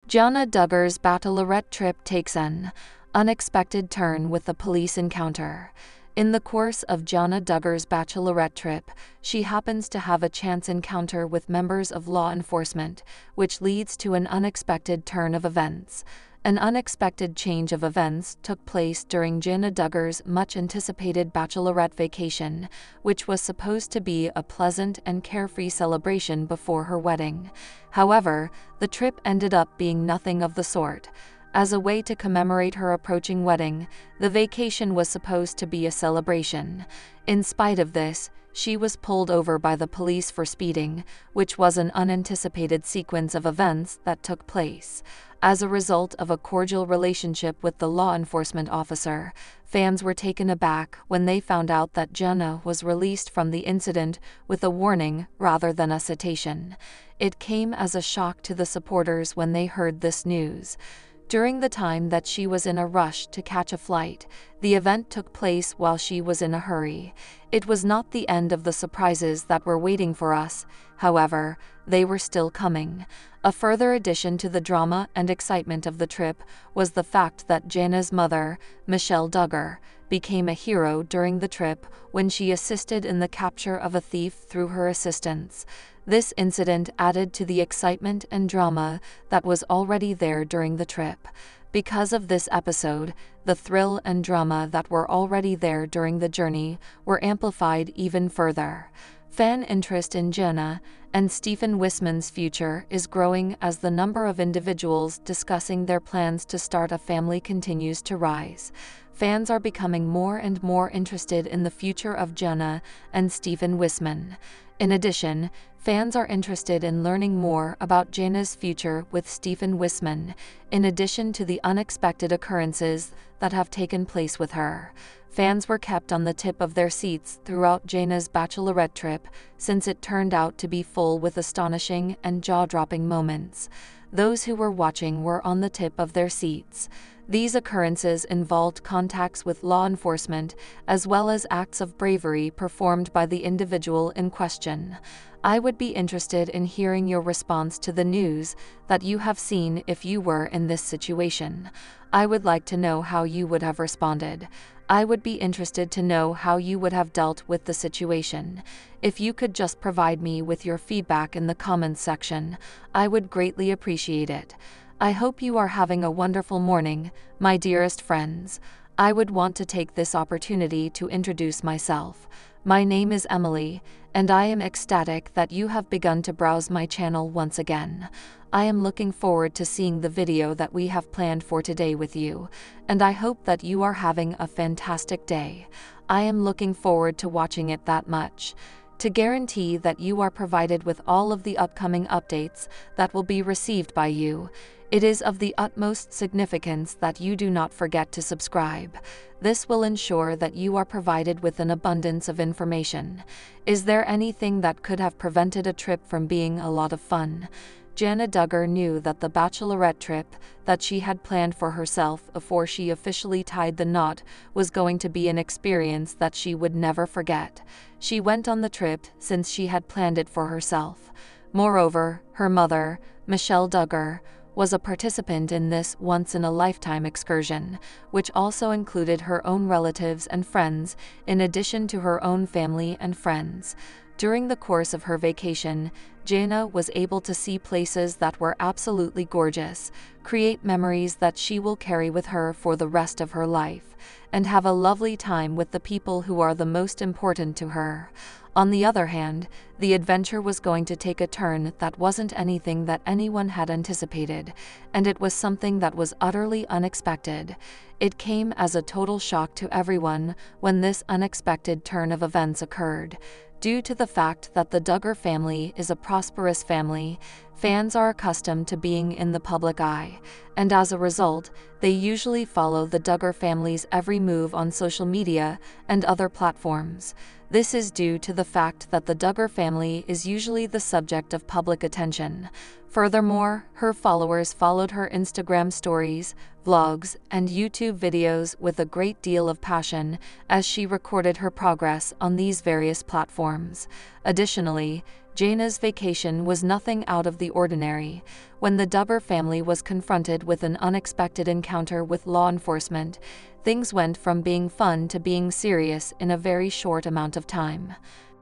Jana Duggar's Bachelorette trip takes an unexpected turn with a police encounter. In the course of Jana Duggar's Bachelorette trip, she happens to have a chance encounter with members of law enforcement, which leads to an unexpected turn of events. An unexpected change of events took place during Jana Duggar's much-anticipated Bachelorette vacation, which was supposed to be a pleasant and carefree celebration before her wedding. However, the trip ended up being nothing of the sort. As a way to commemorate her approaching wedding, the vacation was supposed to be a celebration. In spite of this, she was pulled over by the police for speeding, which was an unanticipated sequence of events that took place. As a result of a cordial relationship with the law enforcement officer, fans were taken aback when they found out that Jana was released from the incident with a warning rather than a citation. It came as a shock to the supporters when they heard this news. During the time that she was in a rush to catch a flight, the event took place while she was in a hurry. It was not the end of the surprises that were waiting for us, however, they were still coming. A further addition to the drama and excitement of the trip was the fact that Jana's mother, Michelle Duggar, became a hero during the trip when she assisted in the capture of a thief through her assistance. This incident added to the excitement and drama that was already there during the trip. Because of this episode, the thrill and drama that were already there during the journey were amplified even further. Fan interest in Jana and Stephen Wissmann's future is growing as the number of individuals discussing their plans to start a family continues to rise. Fans are becoming more and more interested in the future of Jana and Stephen Wissmann. In addition, fans are interested in learning more about Jana's future with Stephen Wissmann, in addition to the unexpected occurrences that have taken place with her. Fans were kept on the tip of their seats throughout Jana's Bachelorette trip, since it turned out to be full with astonishing and jaw-dropping moments. Those who were watching were on the tip of their seats. These occurrences involved contacts with law enforcement, as well as acts of bravery performed by the individual in question. I would be interested in hearing your response to the news that you have seen if you were in this situation. I would like to know how you would have responded. I would be interested to know how you would have dealt with the situation. If you could just provide me with your feedback in the comments section, I would greatly appreciate it. I hope you are having a wonderful morning, my dearest friends. I would want to take this opportunity to introduce myself. My name is Emily, and I am ecstatic that you have begun to browse my channel once again. I am looking forward to seeing the video that we have planned for today with you, and I hope that you are having a fantastic day. I am looking forward to watching it that much. To guarantee that you are provided with all of the upcoming updates that will be received by you, it is of the utmost significance that you do not forget to subscribe. This will ensure that you are provided with an abundance of information. Is there anything that could have prevented a trip from being a lot of fun? Jana Duggar knew that the Bachelorette trip that she had planned for herself before she officially tied the knot was going to be an experience that she would never forget. She went on the trip since she had planned it for herself. Moreover, her mother, Michelle Duggar, was a participant in this once-in-a-lifetime excursion, which also included her own relatives and friends, in addition to her own family and friends. During the course of her vacation, Jana was able to see places that were absolutely gorgeous, create memories that she will carry with her for the rest of her life, and have a lovely time with the people who are the most important to her. On the other hand, the adventure was going to take a turn that wasn't anything that anyone had anticipated, and it was something that was utterly unexpected. It came as a total shock to everyone when this unexpected turn of events occurred. Due to the fact that the Duggar family is a prosperous family, fans are accustomed to being in the public eye, and as a result, they usually follow the Duggar family's every move on social media and other platforms. This is due to the fact that the Duggar family is usually the subject of public attention. Furthermore, her followers followed her Instagram stories, vlogs, and YouTube videos with a great deal of passion as she recorded her progress on these various platforms. Additionally, Jana's vacation was nothing out of the ordinary. When the Duggar family was confronted with an unexpected encounter with law enforcement, things went from being fun to being serious in a very short amount of time.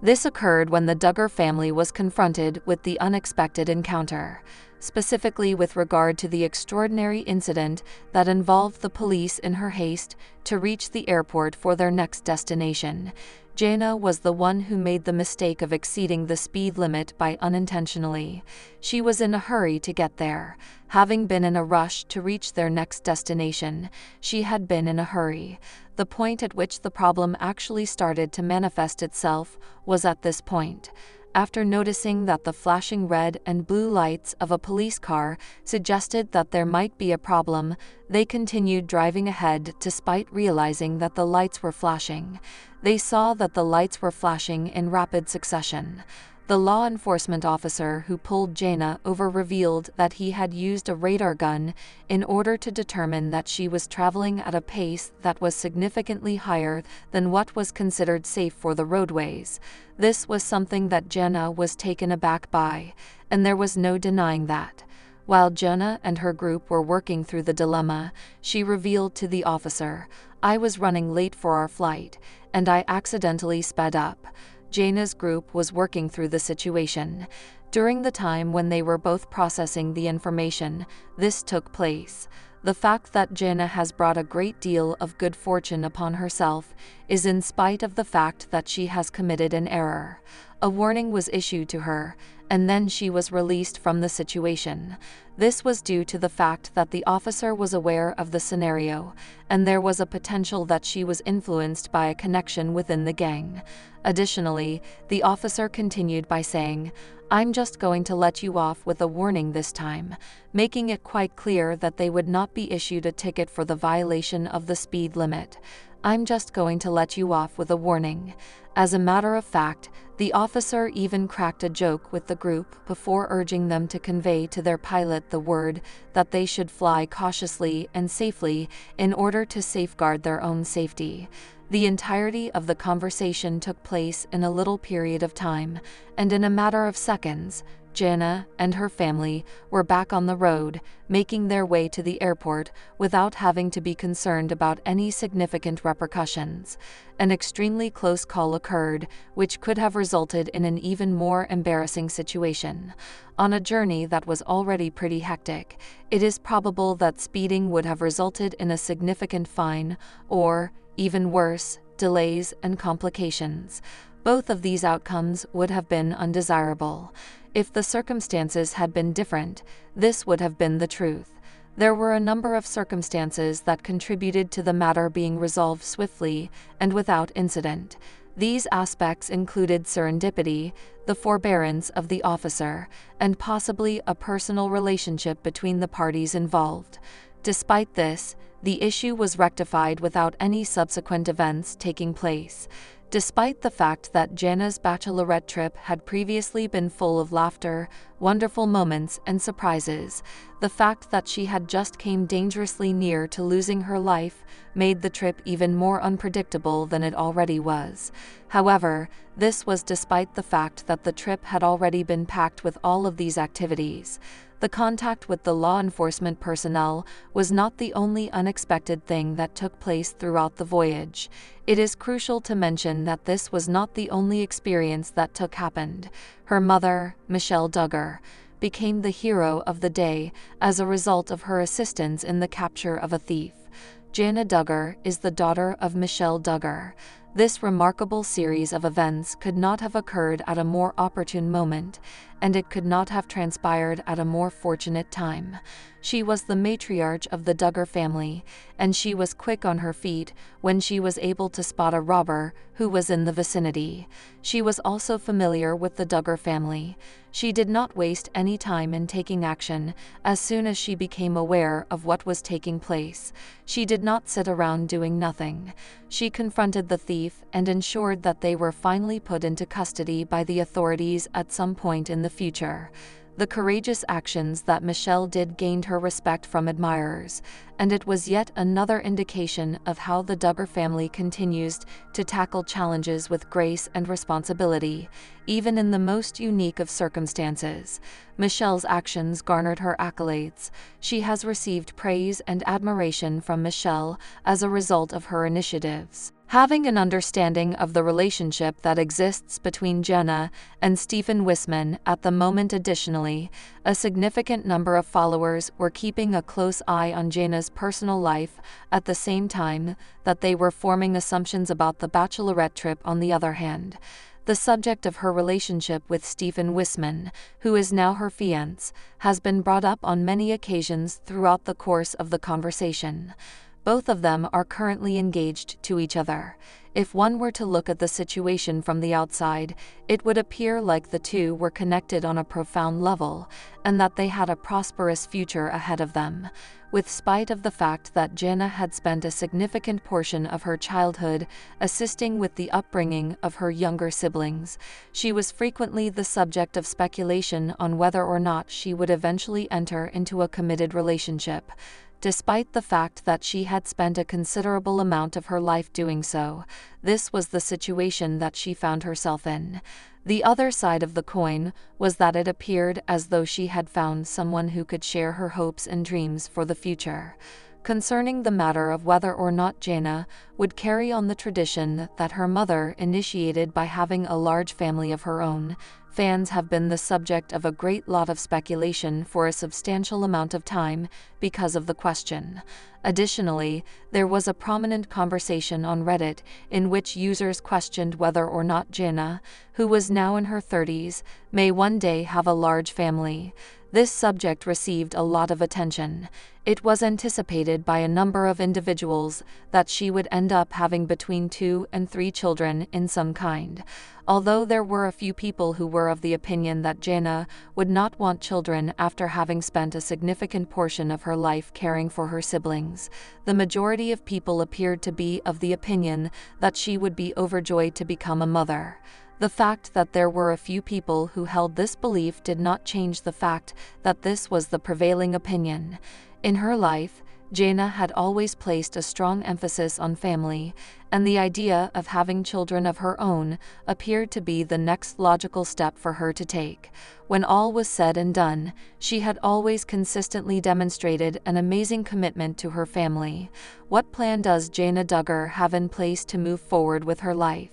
This occurred when the Duggar family was confronted with the unexpected encounter, specifically with regard to the extraordinary incident that involved the police in her haste to reach the airport for their next destination. Jana was the one who made the mistake of exceeding the speed limit by unintentionally. She was in a hurry to get there. Having been in a rush to reach their next destination, she had been in a hurry. The point at which the problem actually started to manifest itself was at this point. After noticing that the flashing red and blue lights of a police car suggested that there might be a problem, they continued driving ahead despite realizing that the lights were flashing. They saw that the lights were flashing in rapid succession. The law enforcement officer who pulled Jana over revealed that he had used a radar gun in order to determine that she was traveling at a pace that was significantly higher than what was considered safe for the roadways. This was something that Jana was taken aback by, and there was no denying that. While Jana and her group were working through the dilemma, she revealed to the officer, "I was running late for our flight, and I accidentally sped up." Jana's group was working through the situation. During the time when they were both processing the information, this took place. The fact that Jana has brought a great deal of good fortune upon herself is in spite of the fact that she has committed an error. A warning was issued to her, and then she was released from the situation. This was due to the fact that the officer was aware of the scenario, and there was a potential that she was influenced by a connection within the gang. Additionally, the officer continued by saying, "I'm just going to let you off with a warning this time," making it quite clear that they would not be issued a ticket for the violation of the speed limit. "I'm just going to let you off with a warning." As a matter of fact, the officer even cracked a joke with the group before urging them to convey to their pilot the word that they should fly cautiously and safely in order to safeguard their own safety. The entirety of the conversation took place in a little period of time, and in a matter of seconds, Jana and her family were back on the road, making their way to the airport without having to be concerned about any significant repercussions. An extremely close call occurred, which could have resulted in an even more embarrassing situation. On a journey that was already pretty hectic, it is probable that speeding would have resulted in a significant fine or, even worse, delays and complications. Both of these outcomes would have been undesirable. If the circumstances had been different, this would have been the truth. There were a number of circumstances that contributed to the matter being resolved swiftly and without incident. These aspects included serendipity, the forbearance of the officer, and possibly a personal relationship between the parties involved. Despite this, the issue was rectified without any subsequent events taking place. Despite the fact that Jana's bachelorette trip had previously been full of laughter, wonderful moments, and surprises, the fact that she had just came dangerously near to losing her life made the trip even more unpredictable than it already was. However, this was despite the fact that the trip had already been packed with all of these activities. The contact with the law enforcement personnel was not the only unexpected thing that took place throughout the voyage. It is crucial to mention that this was not the only experience that happened. Her mother, Michelle Duggar, became the hero of the day as a result of her assistance in the capture of a thief. Jana Duggar is the daughter of Michelle Duggar. This remarkable series of events could not have occurred at a more opportune moment, and it could not have transpired at a more fortunate time. She was the matriarch of the Duggar family, and she was quick on her feet when she was able to spot a robber who was in the vicinity. She was also familiar with the Duggar family. She did not waste any time in taking action as soon as she became aware of what was taking place. She did not sit around doing nothing. She confronted the thief and ensured that they were finally put into custody by the authorities at some point in the future. The courageous actions that Michelle did gained her respect from admirers, and it was yet another indication of how the Duggar family continues to tackle challenges with grace and responsibility, even in the most unique of circumstances. Michelle's actions garnered her accolades. She has received praise and admiration from Michelle as a result of her initiatives. Having an understanding of the relationship that exists between Jana and Stephen Wissmann at the moment. Additionally, a significant number of followers were keeping a close eye on Jana's personal life at the same time that they were forming assumptions about the Bachelorette trip. On the other hand, the subject of her relationship with Stephen Wissmann, who is now her fiancé, has been brought up on many occasions throughout the course of the conversation. Both of them are currently engaged to each other. If one were to look at the situation from the outside, it would appear like the two were connected on a profound level, and that they had a prosperous future ahead of them. With spite of the fact that Jana had spent a significant portion of her childhood assisting with the upbringing of her younger siblings, she was frequently the subject of speculation on whether or not she would eventually enter into a committed relationship. Despite the fact that she had spent a considerable amount of her life doing so, this was the situation that she found herself in. The other side of the coin was that it appeared as though she had found someone who could share her hopes and dreams for the future. Concerning the matter of whether or not Jana would carry on the tradition that her mother initiated by having a large family of her own, fans have been the subject of a great lot of speculation for a substantial amount of time because of the question. Additionally, there was a prominent conversation on Reddit in which users questioned whether or not Jana, who was now in her 30s, may one day have a large family. This subject received a lot of attention. It was anticipated by a number of individuals that she would end up having between 2 and 3 children in some kind. Although there were a few people who were of the opinion that Jana would not want children after having spent a significant portion of her life caring for her siblings, the majority of people appeared to be of the opinion that she would be overjoyed to become a mother. The fact that there were a few people who held this belief did not change the fact that this was the prevailing opinion. In her life, Jana had always placed a strong emphasis on family, and the idea of having children of her own appeared to be the next logical step for her to take. When all was said and done, she had always consistently demonstrated an amazing commitment to her family. What plan does Jana Duggar have in place to move forward with her life?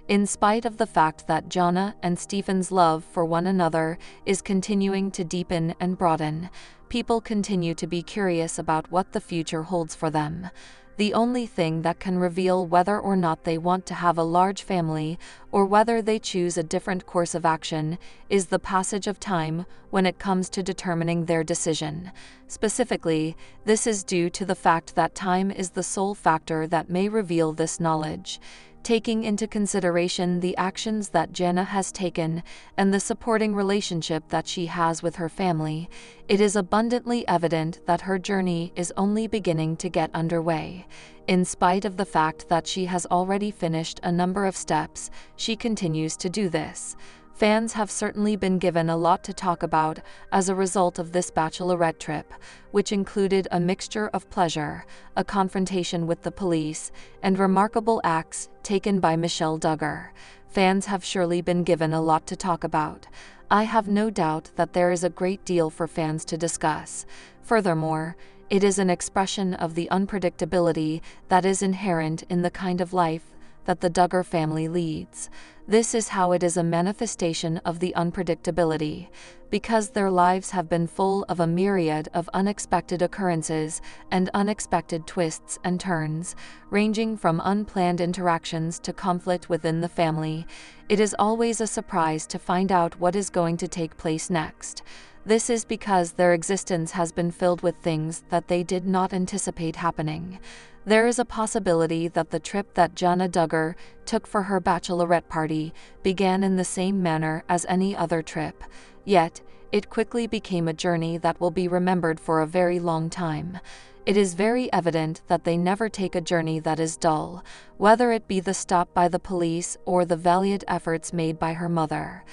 In spite of the fact that Jana and Stephen's love for one another is continuing to deepen and broaden, people continue to be curious about what the future holds for them. The only thing that can reveal whether or not they want to have a large family or whether they choose a different course of action is the passage of time when it comes to determining their decision. Specifically, this is due to the fact that time is the sole factor that may reveal this knowledge. Taking into consideration the actions that Jana has taken and the supporting relationship that she has with her family, it is abundantly evident that her journey is only beginning to get underway. In spite of the fact that she has already finished a number of steps, she continues to do this. Fans have certainly been given a lot to talk about as a result of this Bachelorette trip, which included a mixture of pleasure, a confrontation with the police, and remarkable acts taken by Michelle Duggar. Fans have surely been given a lot to talk about. I have no doubt that there is a great deal for fans to discuss. Furthermore, it is an expression of the unpredictability that is inherent in the kind of life that the Duggar family leads. This is how it is a manifestation of the unpredictability, because their lives have been full of a myriad of unexpected occurrences and unexpected twists and turns, ranging from unplanned interactions to conflict within the family. It is always a surprise to find out what is going to take place next. This is because their existence has been filled with things that they did not anticipate happening. There is a possibility that the trip that Jana Duggar took for her bachelorette party began in the same manner as any other trip, yet it quickly became a journey that will be remembered for a very long time. It is very evident that they never take a journey that is dull, whether it be the stop by the police or the valiant efforts made by her mother.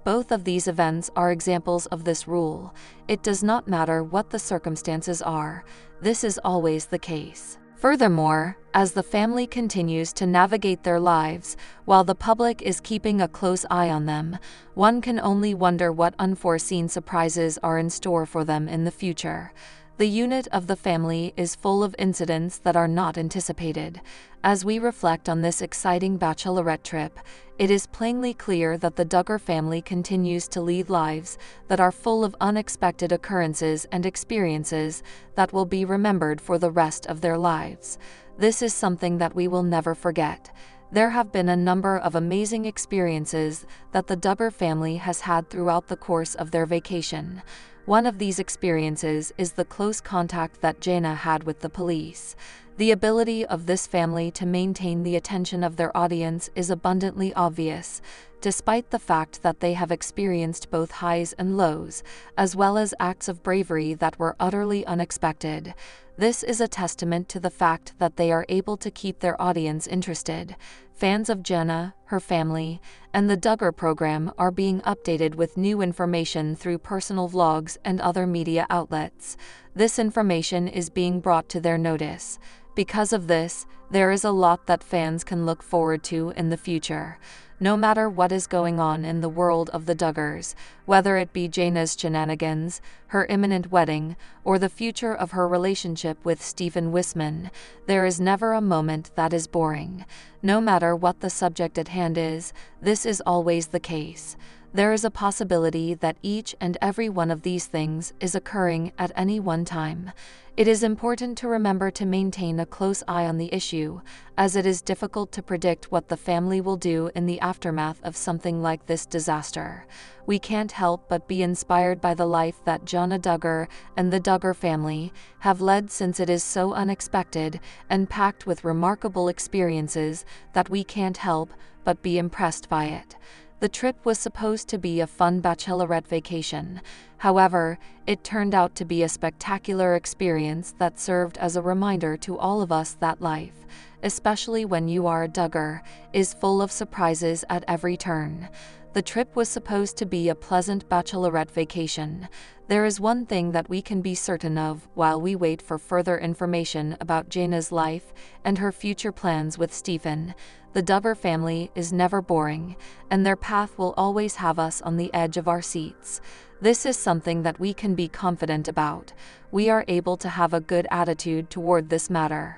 Both of these events are examples of this rule. It does not matter what the circumstances are. This is always the case. Furthermore, as the family continues to navigate their lives, while the public is keeping a close eye on them, one can only wonder what unforeseen surprises are in store for them in the future. The unit of the family is full of incidents that are not anticipated. As we reflect on this exciting bachelorette trip, it is plainly clear that the Duggar family continues to lead lives that are full of unexpected occurrences and experiences that will be remembered for the rest of their lives. This is something that we will never forget. There have been a number of amazing experiences that the Duggar family has had throughout the course of their vacation. One of these experiences is the close contact that Jana had with the police. The ability of this family to maintain the attention of their audience is abundantly obvious, despite the fact that they have experienced both highs and lows, as well as acts of bravery that were utterly unexpected. This is a testament to the fact that they are able to keep their audience interested. Fans of Jana, her family, and the Duggar program are being updated with new information through personal vlogs and other media outlets. This information is being brought to their notice. Because of this, there is a lot that fans can look forward to in the future. No matter what is going on in the world of the Duggars, whether it be Jana's shenanigans, her imminent wedding, or the future of her relationship with Stephen Wissmann, there is never a moment that is boring. No matter what the subject at hand is, this is always the case. There is a possibility that each and every one of these things is occurring at any one time. It is important to remember to maintain a close eye on the issue, as it is difficult to predict what the family will do in the aftermath of something like this disaster. We can't help but be inspired by the life that Jana Duggar and the Duggar family have led, since it is so unexpected and packed with remarkable experiences that we can't help but be impressed by it. The trip was supposed to be a fun bachelorette vacation. However, it turned out to be a spectacular experience that served as a reminder to all of us that life, especially when you are a Duggar, is full of surprises at every turn. The trip was supposed to be a pleasant bachelorette vacation. There is one thing that we can be certain of while we wait for further information about Jana's life and her future plans with Stephen. The Duggar family is never boring, and their path will always have us on the edge of our seats. This is something that we can be confident about. We are able to have a good attitude toward this matter.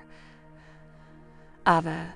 Ava.